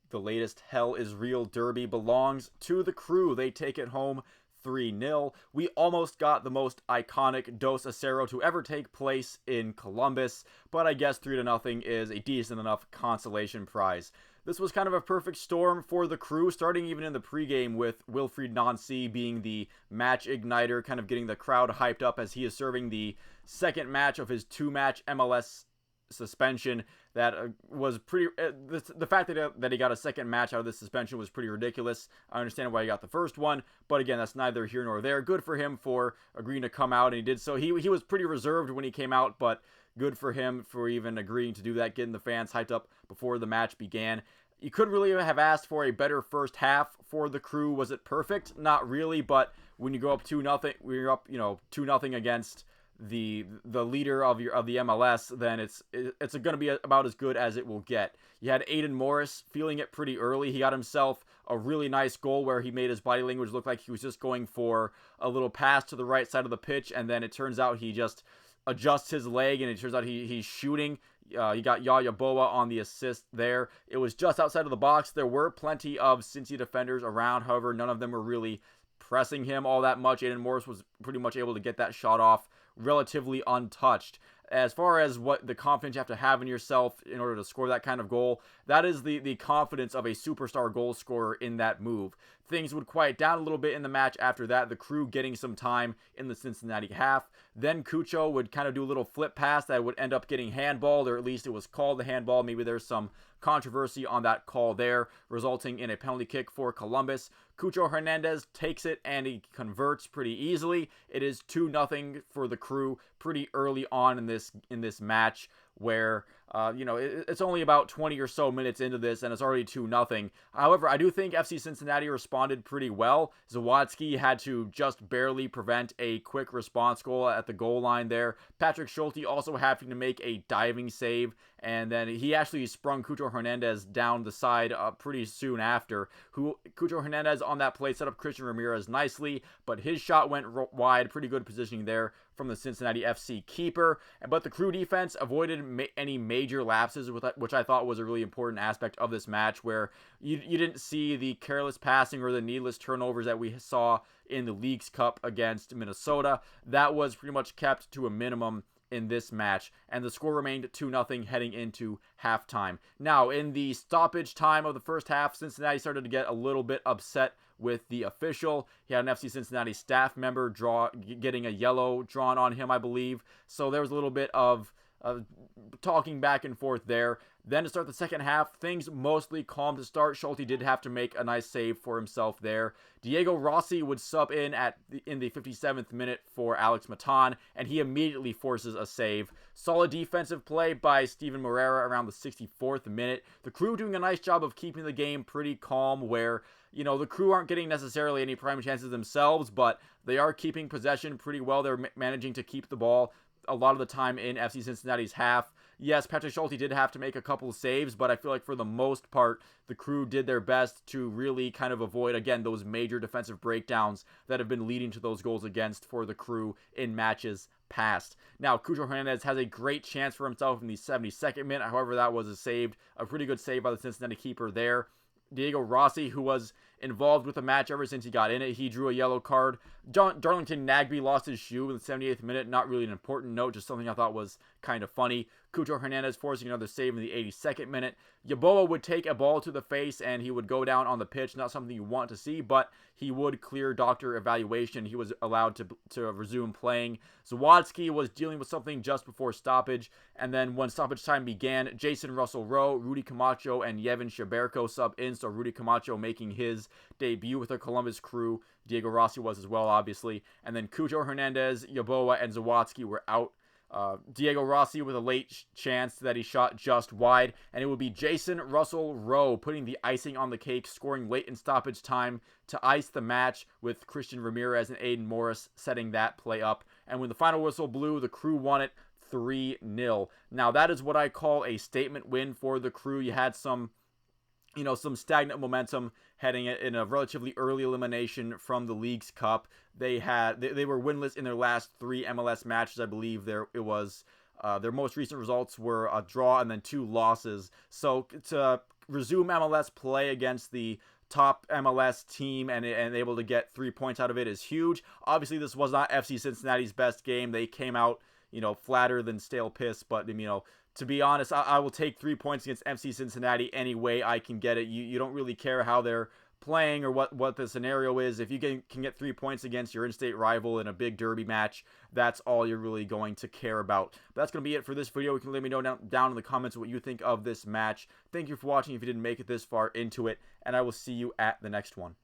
The latest Hell is Real Derby belongs to the Crew. They take it home 3-0. We almost got the most iconic Dos Acero to ever take place in Columbus, but I guess 3-0 is a decent enough consolation prize. This was kind of a perfect storm for the Crew, starting even in the pregame with Wilfried Nancy being the match igniter, kind of getting the crowd hyped up as he is serving the second match of his 2-match MLS suspension. That was pretty the fact that he got a second match out of this suspension was pretty ridiculous. I understand why he got the first one, but again, that's neither here nor there. Good for him for agreeing to come out, and he did so. He was pretty reserved when he came out, but good for him for even agreeing to do that, getting the fans hyped up before the match began. You could really have asked for a better first half for the Crew. Was it perfect? Not really, but when you go up 2-0, when you're up 2-0 against the leader of the MLS, then it's going to be about as good as it will get. You had Aiden Morris feeling it pretty early. He got himself a really nice goal where he made his body language look like he was just going for a little pass to the right side of the pitch, and then it turns out he just adjusts his leg, and it turns out he's shooting. You got Yaya Boa on the assist there. It was just outside of the box. There were plenty of Cincy defenders around. However, none of them were really pressing him all that much. Aiden Morris was pretty much able to get that shot off relatively untouched. As far as what the confidence you have to have in yourself in order to score that kind of goal, that is the confidence of a superstar goal scorer in that move. Things would quiet down a little bit in the match after that, the Crew getting some time in the Cincinnati half. Then Cucho would kind of do a little flip pass that would end up getting handballed, or at least it was called the handball. Maybe there's some controversy on that call there, resulting in a penalty kick for Columbus. Cucho Hernandez takes it and he converts pretty easily. It is 2-0 for the Crew pretty early on in this match, where it's only about 20 or so minutes into this and it's already 2-0. However, I do think FC Cincinnati responded pretty well. Zawadzki had to just barely prevent a quick response goal at the goal line there. Patrick Schulte also having to make a diving save, and then he actually sprung Cucho Hernandez down the side pretty soon after. Cucho Hernandez on that play set up Christian Ramirez nicely, but his shot went wide. Pretty good positioning there from the Cincinnati FC keeper. But the Crew defense avoided any major lapses, which I thought was a really important aspect of this match, where you didn't see the careless passing or the needless turnovers that we saw in the Leagues Cup against Minnesota. That was pretty much kept to a minimum in this match, and the score remained 2-0 heading into halftime. Now, in the stoppage time of the first half, Cincinnati started to get a little bit upset with the official. He had an FC Cincinnati staff member getting a yellow drawn on him, I believe. So there was a little bit of talking back and forth there. Then to start the second half, things mostly calm to start. Schulte did have to make a nice save for himself there. Diego Rossi would sub in in the 57th minute for Alex Matan, and he immediately forces a save. Solid defensive play by Steven Moreira around the 64th minute. The Crew doing a nice job of keeping the game pretty calm, where the Crew aren't getting necessarily any prime chances themselves, but they are keeping possession pretty well. They're managing to keep the ball a lot of the time in FC Cincinnati's half. Yes, Patrick Schulte did have to make a couple of saves, but I feel like for the most part, the Crew did their best to really kind of avoid, again, those major defensive breakdowns that have been leading to those goals against for the Crew in matches past. Now, Cucho Hernandez has a great chance for himself in the 72nd minute. However, that was a pretty good save by the Cincinnati keeper there. Diego Rossi, who was involved with the match ever since he got in it, he drew a yellow card. Darlington Nagbe lost his shoe in the 78th minute. Not really an important note, just something I thought was kind of funny. Cucho Hernandez forcing another save in the 82nd minute. Yaboa would take a ball to the face and he would go down on the pitch. Not something you want to see, but he would clear doctor evaluation. He was allowed to resume playing. Zawadzki was dealing with something just before stoppage, and then when stoppage time began, Jason Russell-Rowe, Rudy Camacho, and Yevon Sheberko sub in, so Rudy Camacho making his debut with the Columbus Crew. Diego Rossi was as well, obviously. And then Cucho Hernandez, Yaboa, and Zawadzki were out. Diego Rossi with a late chance that he shot just wide, and it would be Jason Russell-Rowe putting the icing on the cake, scoring late in stoppage time to ice the match, with Christian Ramirez and Aiden Morris setting that play up. And when the final whistle blew, the Crew won it 3-0. Now, that is what I call a statement win for the Crew. You had some stagnant momentum heading in a relatively early elimination from the Leagues Cup. They were winless in their last 3 MLS matches, I believe. Their most recent results were a draw and then 2 losses. So to resume MLS play against the top MLS team and able to get 3 points out of it is huge. Obviously, this was not FC Cincinnati's best game. They came out, flatter than stale piss, but, to be honest, I will take 3 points against FC Cincinnati any way I can get it. You don't really care how they're playing or what the scenario is. If you can get 3 points against your in-state rival in a big derby match, that's all you're really going to care about. But that's going to be it for this video. You can let me know down in the comments what you think of this match. Thank you for watching if you didn't make it this far into it, and I will see you at the next one.